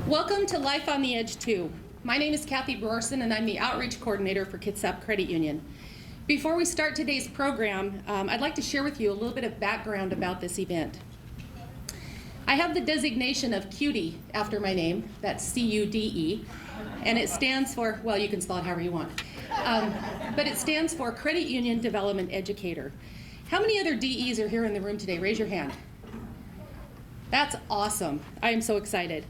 Welcome to Life on the Edge 2. My name is Kathy Brorson, and I'm the Outreach Coordinator for Kitsap Credit Union. Before we start today's program, I'd like to share with you a little bit of background about this event. I have the designation of CUDE after my name, that's C-U-D-E, and it stands for, well, you can spell it however you want, but it stands for Credit Union Development Educator. How many other DEs are here in the room today? Raise your hand. That's awesome. I am so excited.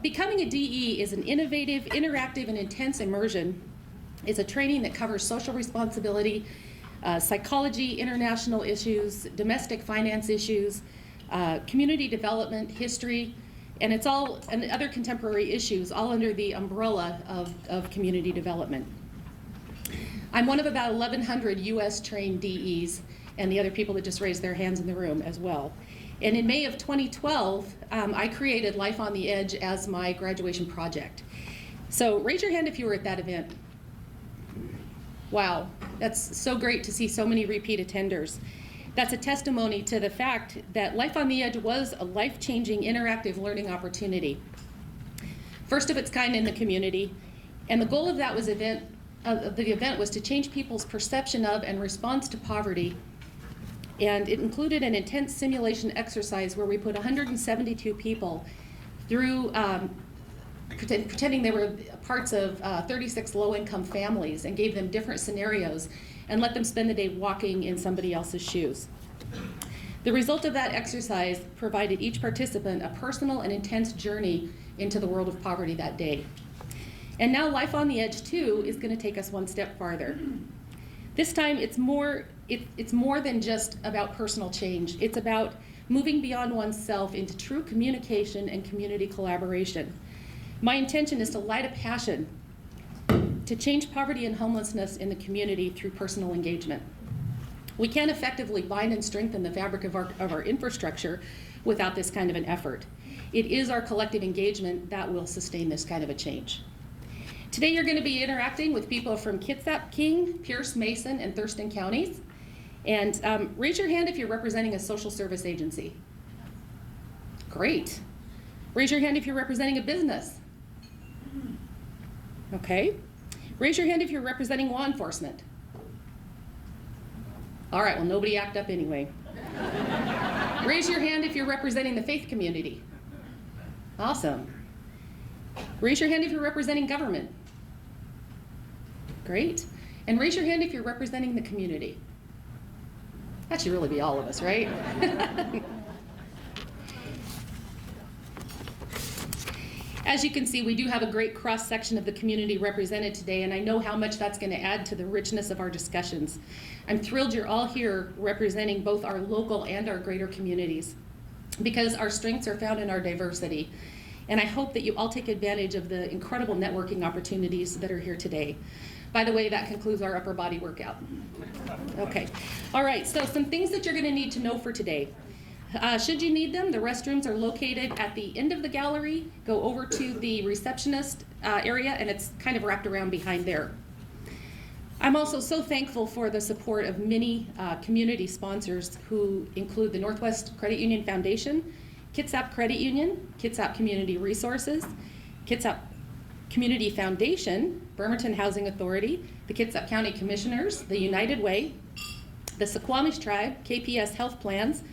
Becoming a DE is an innovative, interactive, and intense immersion. It's a training that covers social responsibility, psychology, international issues, domestic finance issues, community development, history, and it's all, and other contemporary issues, all under the umbrella of community development. I'm one of about 1,100 US trained DEs, and the other people that just raised their hands in the room as well. And in May of 2012, I created Life on the Edge as my graduation project. So raise your hand if you were at that event. Wow, that's so great to see so many repeat attenders. That's a testimony to the fact that Life on the Edge was a life-changing interactive learning opportunity. First of its kind in the community. And the goal of that was the event was to change people's perception of and response to poverty. And it included an intense simulation exercise where we put 172 people through pretending they were parts of 36 low-income families and gave them different scenarios and let them spend the day walking in somebody else's shoes. The result of that exercise provided each participant a personal and intense journey into the world of poverty that day. And now Life on the Edge 2 is going to take us one step farther. This time it's more than just about personal change. It's about moving beyond oneself into true communication and community collaboration. My intention is to light a passion to change poverty and homelessness in the community through personal engagement. We can't effectively bind and strengthen the fabric of our infrastructure without this kind of an effort. It is our collective engagement that will sustain this kind of a change. Today you're going to be interacting with people from Kitsap, King, Pierce, Mason, and Thurston counties. And raise your hand if you're representing a social service agency. Great. Raise your hand if you're representing a business. Okay. Raise your hand if you're representing law enforcement. All right, well, nobody act up anyway. Raise your hand if you're representing the faith community. Awesome. Raise your hand if you're representing government. Great. And raise your hand if you're representing the community. That should really be all of us, right? As you can see, we do have a great cross-section of the community represented today, and I know how much that's going to add to the richness of our discussions. I'm thrilled you're all here representing both our local and our greater communities, because our strengths are found in our diversity. And I hope that you all take advantage of the incredible networking opportunities that are here today. By the way, that concludes our upper body workout. Okay. All right, so some things that you're going to need to know for today. Should you need them, the restrooms are located at the end of the gallery. Go over to the receptionist area, and it's kind of wrapped around behind there. I'm also so thankful for the support of many community sponsors who include the Northwest Credit Union Foundation, Kitsap Credit Union, Kitsap Community Resources, Kitsap Community Foundation, Bremerton Housing Authority, the Kitsap County Commissioners, the United Way, the Suquamish Tribe, KPS Health Plans,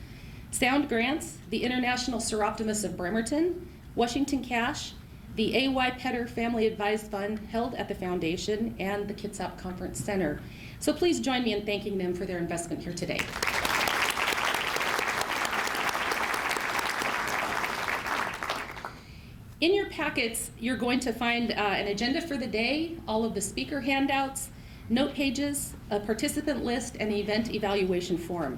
Sound Grants, the International Seroptimus of Bremerton, Washington Cash, the A.Y. Petter Family Advised Fund held at the Foundation, and the Kitsap Conference Center. So please join me in thanking them for their investment here today. In your packets, you're going to find an agenda for the day, all of the speaker handouts, note pages, a participant list, and the event evaluation form.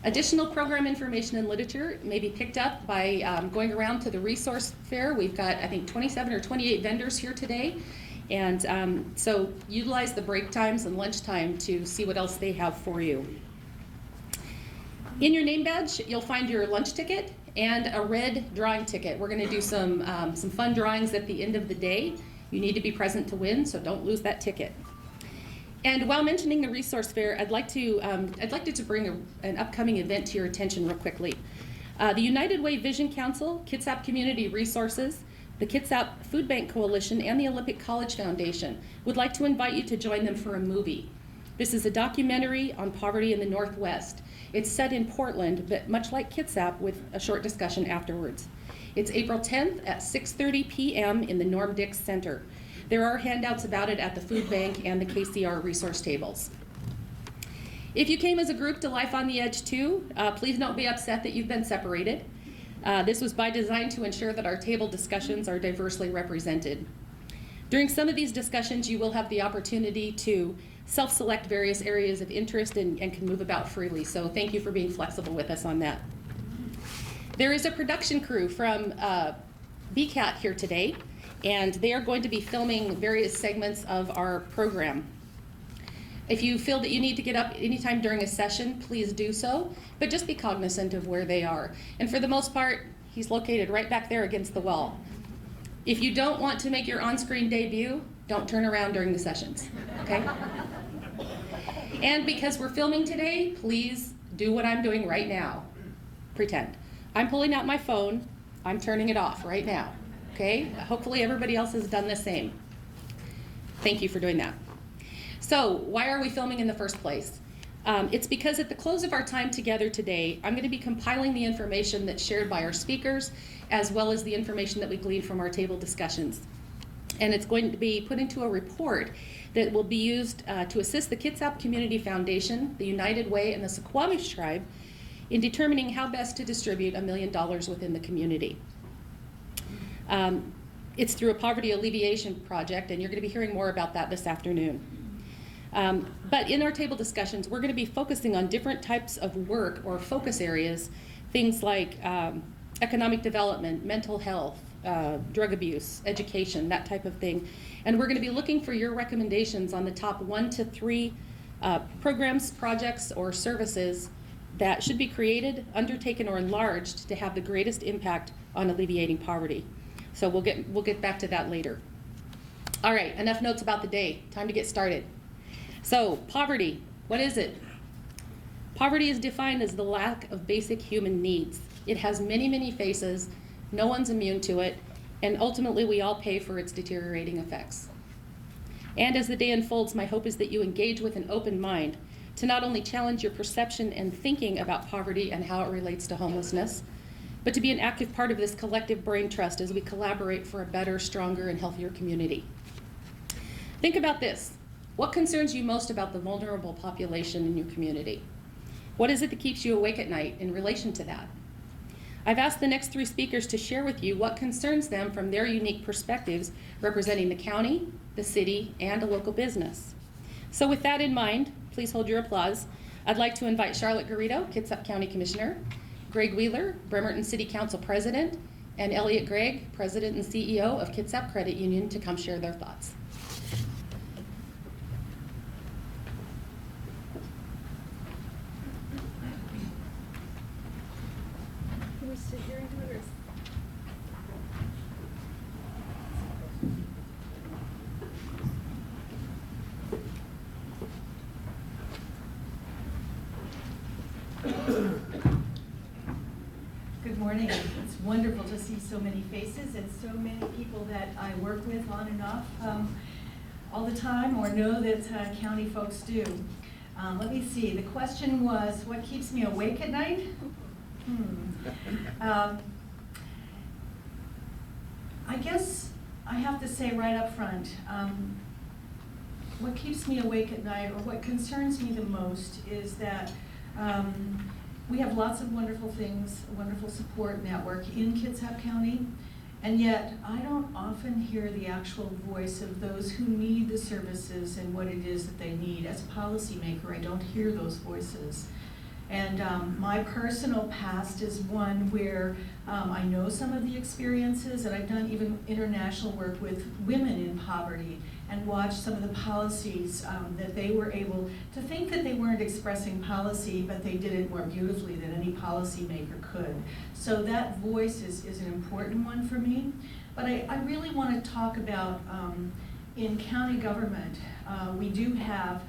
Additional program information and literature may be picked up by going around to the resource fair. We've got, I think, 27 or 28 vendors here today. And so utilize the break times and lunch time to see what else they have for you. In your name badge, you'll find your lunch ticket and a red drawing ticket. We're going to do some fun drawings at the end of the day. You need to be present to win, so don't lose that ticket. And while mentioning the resource fair, I'd like to bring an upcoming event to your attention real quickly. The United Way Vision Council, Kitsap Community Resources, the Kitsap Food Bank Coalition and the Olympic College Foundation would like to invite you to join them for a movie. This is a documentary on poverty in the Northwest. It's set in Portland, but much like Kitsap, with a short discussion afterwards. It's April 10th at 6:30 p.m. in the Norm Dix Center. There are handouts about it at the food bank and the KCR resource tables. If you came as a group to Life on the Edge too, please don't be upset that you've been separated. This was by design to ensure that our table discussions are diversely represented. During some of these discussions, you will have the opportunity to self-select various areas of interest and can move about freely, so thank you for being flexible with us on that. There is a production crew from BCAT here today, and they are going to be filming various segments of our program. If you feel that you need to get up anytime during a session, please do so, but just be cognizant of where they are. And for the most part, he's located right back there against the wall. If you don't want to make your on-screen debut, don't turn around during the sessions, okay? And because we're filming today, please do what I'm doing right now. Pretend. I'm pulling out my phone, I'm turning it off right now, okay? Hopefully everybody else has done the same. Thank you for doing that. So why are we filming in the first place? It's because at the close of our time together today, I'm going to be compiling the information that's shared by our speakers, as well as the information that we gleaned from our table discussions. And it's going to be put into a report that will be used to assist the Kitsap Community Foundation, the United Way, and the Suquamish Tribe in determining how best to distribute $1 million within the community. It's through a poverty alleviation project, and you're going to be hearing more about that this afternoon. But in our table discussions, we're going to be focusing on different types of work or focus areas, things like economic development, mental health, drug abuse, education, that type of thing. And we're going to be looking for your recommendations on the top 1 to 3 programs, projects, or services that should be created, undertaken, or enlarged to have the greatest impact on alleviating poverty. So we'll get back to that later. All right, enough notes about the day. Time to get started. So, poverty, what is it? Poverty is defined as the lack of basic human needs. It has many, many faces. No one's immune to it, and ultimately we all pay for its deteriorating effects. And as the day unfolds, my hope is that you engage with an open mind to not only challenge your perception and thinking about poverty and how it relates to homelessness, but to be an active part of this collective brain trust as we collaborate for a better, stronger, and healthier community. Think about this. What concerns you most about the vulnerable population in your community? What is it that keeps you awake at night in relation to that? I've asked the next 3 speakers to share with you what concerns them from their unique perspectives representing the county, the city, and a local business. So with that in mind, please hold your applause. I'd like to invite Charlotte Garrido, Kitsap County Commissioner, Gregg Wheeler, Bremerton City Council President, and Elliott Gregg, President and CEO of Kitsap Credit Union, to come share their thoughts. Good morning. It's wonderful to see so many faces and so many people that I work with on and off all the time, or know that county folks do. Let me see. The question was, what keeps me awake at night? I guess I have to say right up front, what keeps me awake at night, or what concerns me the most, is that we have lots of wonderful things, a wonderful support network in Kitsap County, and yet I don't often hear the actual voice of those who need the services and what it is that they need. As a policymaker, I don't hear those voices. And my personal past is one where I know some of the experiences, and I've done even international work with women in poverty and watched some of the policies that they were able to think that they weren't expressing policy, but they did it more beautifully than any policymaker could. So that voice is an important one for me. But I really want to talk about in county government, we do have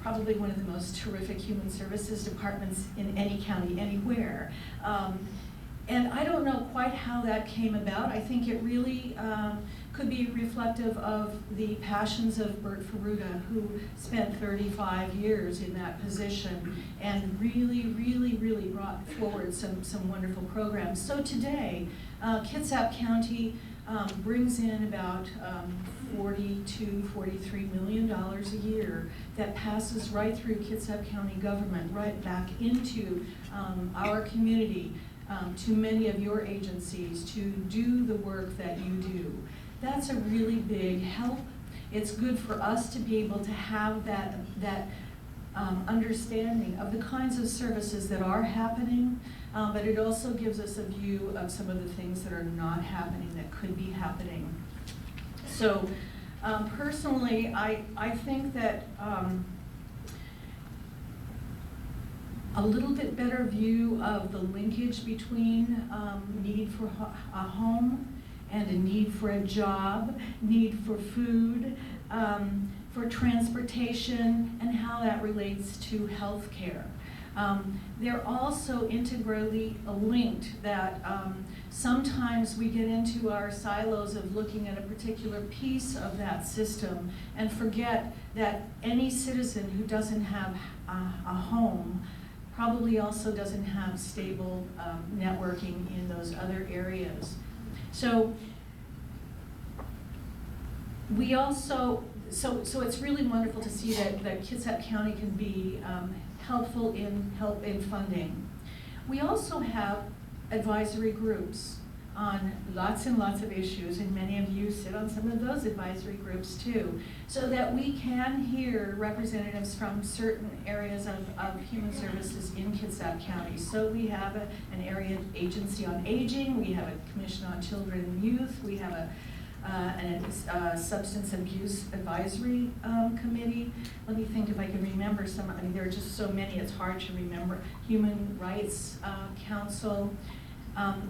probably one of the most terrific human services departments in any county, anywhere. And I don't know quite how that came about. I think it really could be reflective of the passions of Bert Faruda, who spent 35 years in that position and really brought forward some wonderful programs. So today, Kitsap County brings in about $42–43 million a year that passes right through Kitsap County government, right back into our community, to many of your agencies to do the work that you do. That's a really big help. It's good for us to be able to have that understanding of the kinds of services that are happening, but it also gives us a view of some of the things that are not happening that could be happening. So personally, I think that a little bit better view of the linkage between need for a home and a need for a job, need for food, for transportation, and how that relates to health care. They're also integrally linked, that sometimes we get into our silos of looking at a particular piece of that system and forget that any citizen who doesn't have a home probably also doesn't have stable networking in those other areas. So we also, so it's really wonderful to see that Kitsap County can be helpful in funding. We also have advisory groups on lots and lots of issues, and many of you sit on some of those advisory groups too, so that we can hear representatives from certain areas of human services in Kitsap County. So we have an area agency on aging, we have a commission on children and youth, we have a substance abuse advisory committee. Let me think if I can remember some. I mean, there are just so many, it's hard to remember. Human Rights Council.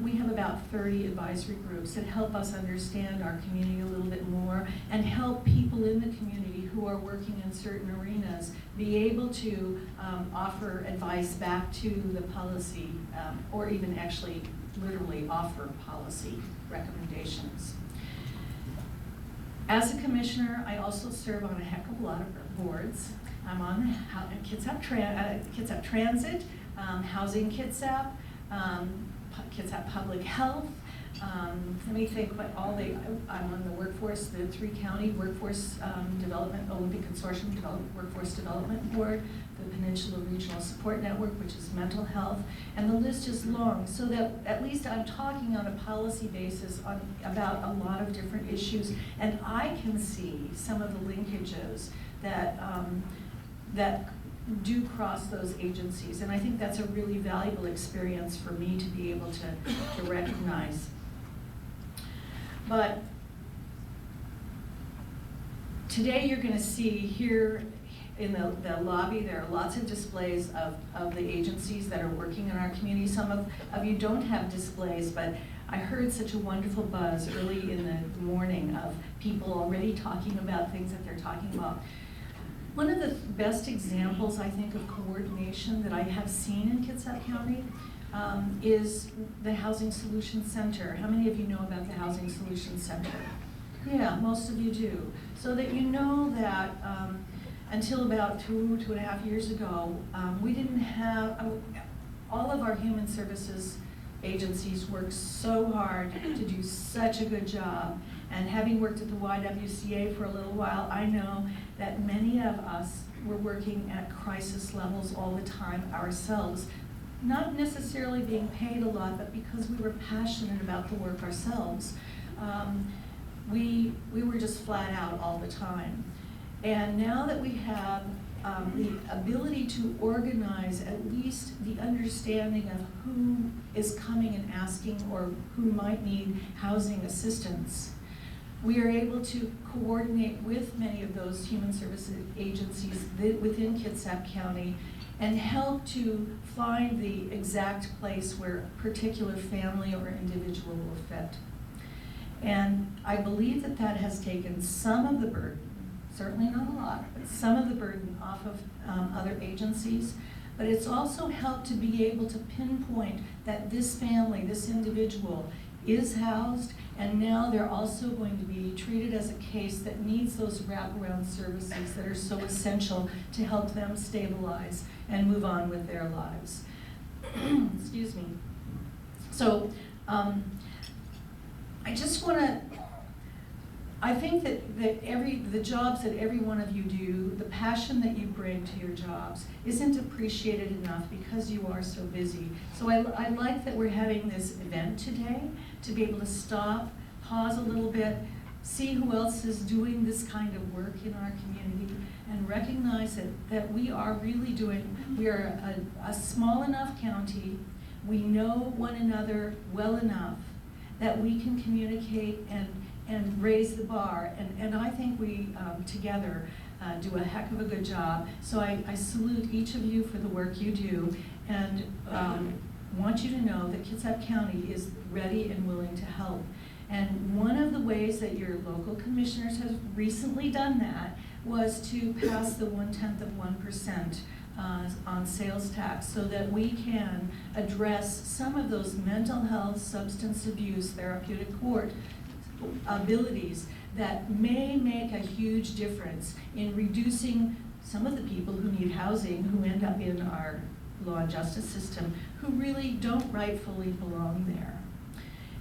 We have about 30 advisory groups that help us understand our community a little bit more and help people in the community who are working in certain arenas be able to offer advice back to the policy, or even actually literally offer policy recommendations. As a commissioner, I also serve on a heck of a lot of boards. I'm on Kitsap Transit, Housing Kitsap, Kitsap Public Health. Let me think what all I'm on the workforce, the 3-county workforce development, Olympic Consortium Workforce Development Board, the Peninsula Regional Support Network, which is mental health, and the list is long, so that at least I'm talking on a policy basis about a lot of different issues, and I can see some of the linkages that do cross those agencies, and I think that's a really valuable experience for me to be able to recognize. But today you're going to see here in the lobby, there are lots of displays of the agencies that are working in our community. Some of you don't have displays, but I heard such a wonderful buzz early in the morning of people already talking about things that they're talking about. One of the best examples, I think, of coordination that I have seen in Kitsap County is the Housing Solutions Center. How many of you know about the Housing Solutions Center? Yeah, most of you do. So that you know that until about 2.5 years ago, we didn't have, all of our human services agencies worked so hard to do such a good job. And having worked at the YWCA for a little while, I know that many of us were working at crisis levels all the time ourselves. Not necessarily being paid a lot, but because we were passionate about the work ourselves. We were just flat out all the time. And now that we have the ability to organize at least the understanding of who is coming and asking or who might need housing assistance, we are able to coordinate with many of those human services agencies within Kitsap County and help to find the exact place where a particular family or individual will fit. And I believe that that has taken some of the burden, certainly not a lot, but some of the burden off of other agencies. but it's also helped to be able to pinpoint that this family, this individual, is housed, and now they're also going to be treated as a case that needs those wraparound services that are so essential to help them stabilize and move on with their lives. Excuse me. So, I just want to, I think that the jobs that every one of you do, the passion that you bring to your jobs isn't appreciated enough because you are so busy. So I like that we're having this event today to be able to stop, pause a little bit, see who else is doing this kind of work in our community, and recognize that we are really doing, we are a small enough county, we know one another well enough that we can communicate and raise the bar, and I think we together do a heck of a good job. So I salute each of you for the work you do, and want you to know that Kitsap County is ready and willing to help. And one of the ways that your local commissioners have recently done that was to pass the 0.1% on sales tax, so that we can address some of those mental health, substance abuse, therapeutic court abilities that may make a huge difference in reducing some of the people who need housing, who end up in our law and justice system, who really don't rightfully belong there.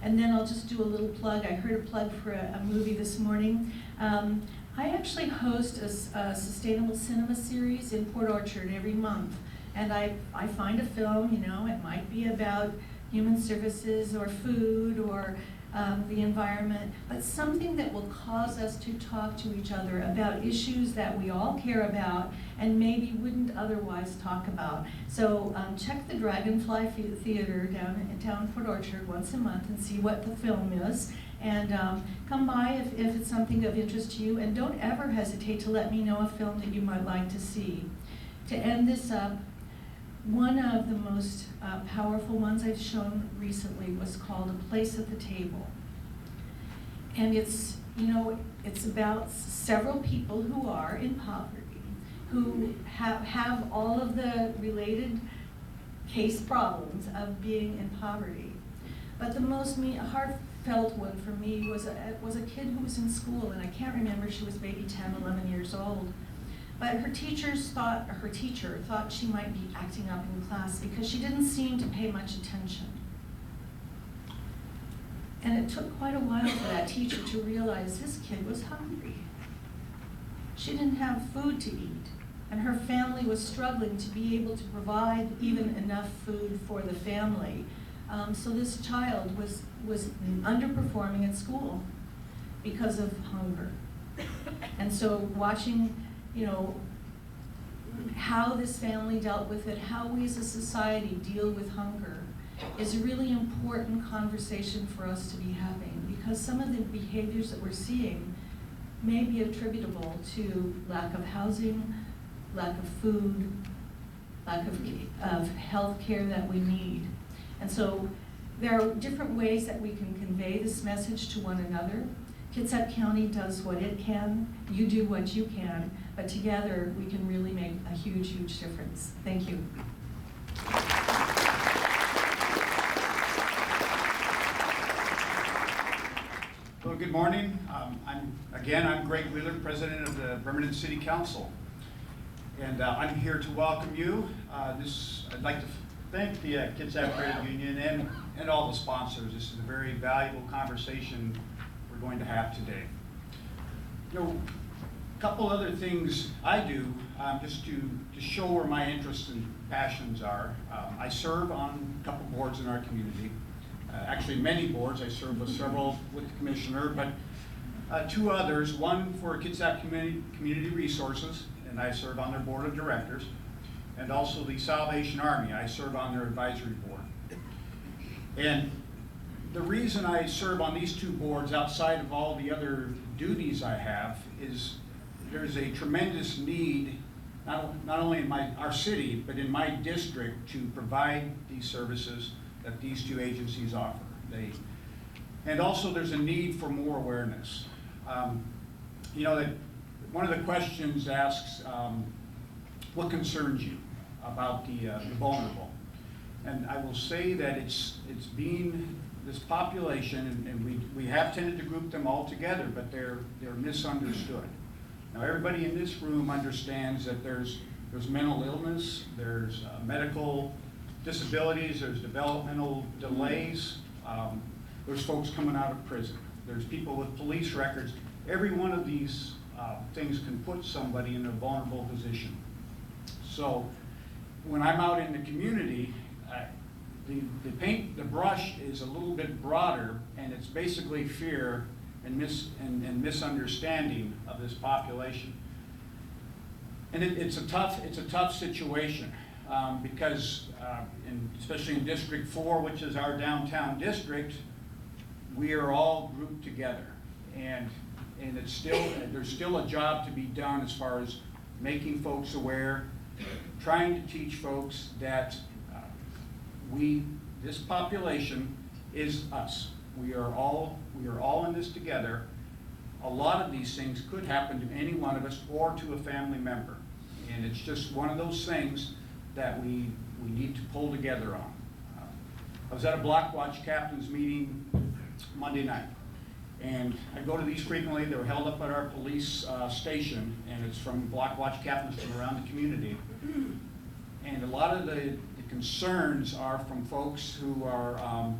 And then I'll just do a little plug. I heard a plug for a movie this morning. I actually host a sustainable cinema series in Port Orchard every month. And I find a film, you know, it might be about human services or food or the environment, but something that will cause us to talk to each other about issues that we all care about and maybe wouldn't otherwise talk about. So check the Dragonfly Theater down in Port Orchard once a month and see what the film is. And come by if it's something of interest to you, and don't ever hesitate to let me know a film that you might like to see. To end this up, one of the most powerful ones I've shown recently was called A Place at the Table. And it's, you know, it's about several people who are in poverty, who have all of the related case problems of being in poverty. But the most heartfelt one for me was a kid who was in school, and I can't remember, she was maybe 10, 11 years old. But her teacher thought she might be acting up in class because she didn't seem to pay much attention. And it took quite a while for that teacher to realize this kid was hungry. She didn't have food to eat, and her family was struggling to be able to provide even enough food for the family. So this child was underperforming at school because of hunger. And so watching, you know, how this family dealt with it, how we as a society deal with hunger, is a really important conversation for us to be having, because some of the behaviors that we're seeing may be attributable to lack of housing, lack of food, lack of health care that we need. And so there are different ways that we can convey this message to one another. Kitsap County does what it can, you do what you can, but together we can really make a huge, huge difference. Thank you. Well, good morning. I'm Gregg, President of the Bremerton City Council. And I'm here to welcome you. I'd like to thank the Kitsap Credit Union and all the sponsors. This is a very valuable conversation we're going to have today. You know, a couple other things I do just to show where my interests and passions are. I serve on a couple boards in our community. Actually many boards. I serve with several with the commissioner, but two others, one for Kitsap Community Resources, and I serve on their board of directors, and also the Salvation Army. I serve on their advisory board. And the reason I serve on these two boards, outside of all the other duties I have, is there's a tremendous need, not only in our city, but in my district, to provide these services that these two agencies offer. And also there's a need for more awareness. You know, that one of the questions asks, what concerns you? about the vulnerable. And I will say that it's being this population, and we have tended to group them all together, but they're misunderstood. Now, everybody in this room understands that there's mental illness, there's medical disabilities, there's developmental delays, there's folks coming out of prison, there's people with police records. Every one of these things can put somebody in a vulnerable position. So when I'm out in the community, the brush is a little bit broader, and it's basically fear and misunderstanding of this population. And it's a tough situation because, especially in District 4, which is our downtown district, we are all grouped together, and there's still a job to be done as far as making folks aware, trying to teach folks that this population is us. We are all in this together. A lot of these things could happen to any one of us or to a family member. And it's just one of those things that we need to pull together on. I was at a Block Watch Captain's meeting Monday night. And I go to these frequently. They were held up at our police station, and it's from Block Watch Captains from around the community. And a lot of the concerns are from folks who are